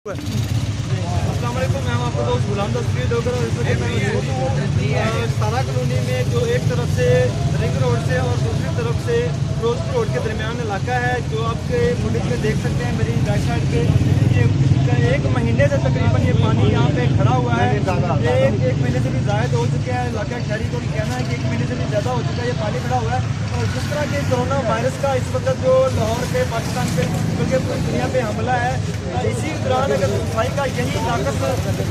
अस्सलाम वालेकुम, मैं आपको दोस्त गुलाम तस्वीर डोगर और इस वक्त मैं मौजूद हूँ सारा कॉलोनी में, जो एक तरफ से रिंग रोड से और दूसरी तरफ से फिरोजपुर रोड के दरमियान इलाका है, जो आपके फुटेज में देख सकते हैं मेरी बैक साइड के। ये एक महीने से तकरीबन ये पानी यहाँ पे खड़ा हुआ है। एक महीने से भी ज़्यादा हो चुके हैं। इलाका शहरी को कहना है कि एक महीने से भी ज़्यादा हो चुका है, ये पानी खड़ा हुआ है। और जिस तरह के कोरोना वायरस का इस वक्त जो लाहौर पे पाकिस्तान पे बल्कि पूरी दुनिया पे हमला है, इसी दौरान अगर सफाई का यही नाकस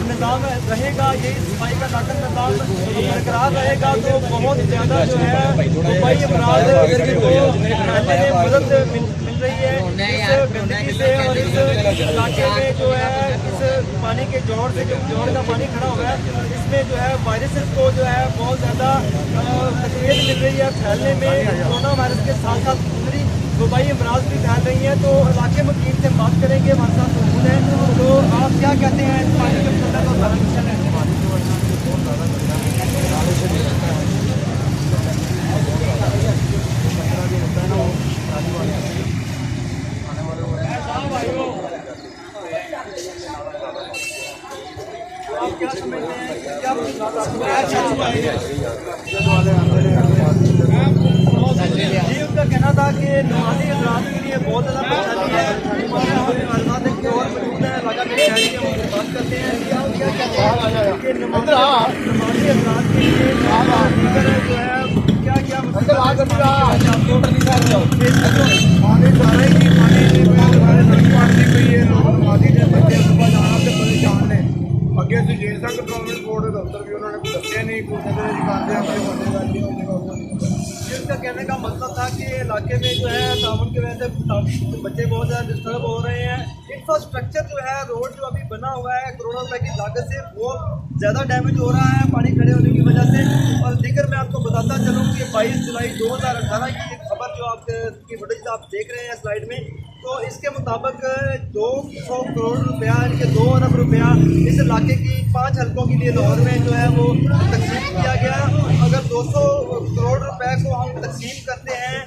निज़ाम रहेगा, यही सफाई का नाकस निज़ाम बरकरार रहेगा, तो बहुत ज़्यादा जो है वबाई अपराध को फैलने में मदद मिल रही है। इस गंदगी से और इस इलाके में जो है इस पानी के जोड़ से, जो जोड़ का पानी खड़ा हुआ है, इसमें जो है वायरसेस को जो है बहुत ज़्यादा तकलीफ मिल रही है फैलने में। कोरोना वायरस के साथ साथ दूसरी वबाई अमराज भी फैल रही हैं। तो इलाके मुकीम से बात करेंगे, हमारे साथ मौजूद हैं। तो आप क्या कहते हैं इस पानी के मुतल्लिक़ और संरक्षण है? आप क्या समझते हैं, क्या जी उनका कहना था कि नमाजी हज़रात के लिए बहुत ज़्यादा परेशानी है। और मौजूद है लगा के शहरी के बात करते हैं कि आप क्या कहते हैं कि नमाजी हज़रात के लिए जो है क्या क्या अगे से जेल तक गवर्नमेंट बोर्ड के दफ्तर भी उन्होंने दस्ते नहीं, जिसका कहने का मतलब था कि इलाके में जो है ताउन की वजह से बच्चे बहुत ज़्यादा डिस्टर्ब हो रहे हैं। इंफ्रास्ट्रक्चर जो है, रोड जो अभी बना हुआ है करोड़ों रुपए की लागत से, वो ज़्यादा डैमेज हो रहा है पानी खड़े होने की वजह से। और दीगर मैं आपको बताता चलूँ कि 22 जुलाई 2018 की एक खबर जो आपकी फुटेज आप देख रहे हैं स्लाइड में, तो इसके मुताबिक 200 करोड़ रुपया, इनके 2 अरब रुपया इस इलाके की 5 हल्कों के लिए लाहौर में जो है वो तकसीम किया गया। अगर 200 करोड़ रुपए को हम तकसीम करते हैं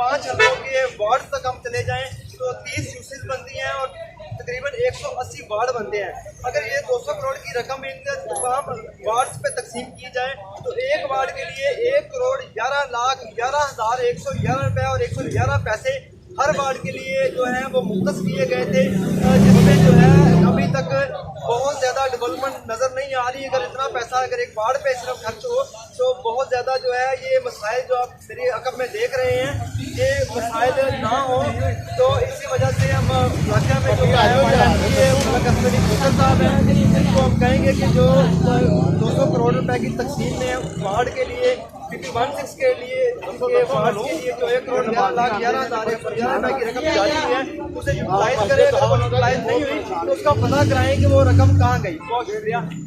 5 हल्कों के वार्ड तक हम चले जाएं, तो 30 यूसेज बनती हैं और तकरीबन 180 वार्ड बनते हैं। अगर ये 200 करोड़ की रकम इनके तमाम वार्ड्स पे तकसीम की जाए, तो एक वार्ड के लिए 1 करोड़ 11,11,111 रुपये और 111 पैसे हर वार्ड के लिए जो है वो मुख्तस किए गए थे, जिसमें जो है अभी तक बहुत ज़्यादा डेवलपमेंट नज़र नहीं आ रही। अगर इतना पैसा अगर एक वार्ड पे सिर्फ खर्च हो, तो बहुत ज़्यादा जो है ये मसाइल जो आप मेरी अकब में देख रहे हैं, ये मसाइल ना हो। तो इसी वजह से हम इलाके में जो साहब हैं, इनको हम कहेंगे कि जो 200 करोड़ रुपए की तकसीम में वार्ड के लिए 51 के लिए इनके वार्ड के लिए जो 1 करोड़ 11,11,11 रुपए की रकम जारी हुई है, उसे यूटिलाइज करें। अगर वो यूटिलाइज नहीं हुई तो उसका पता कराएं कि वो रकम कहाँ गई। बहुत शुक्रिया।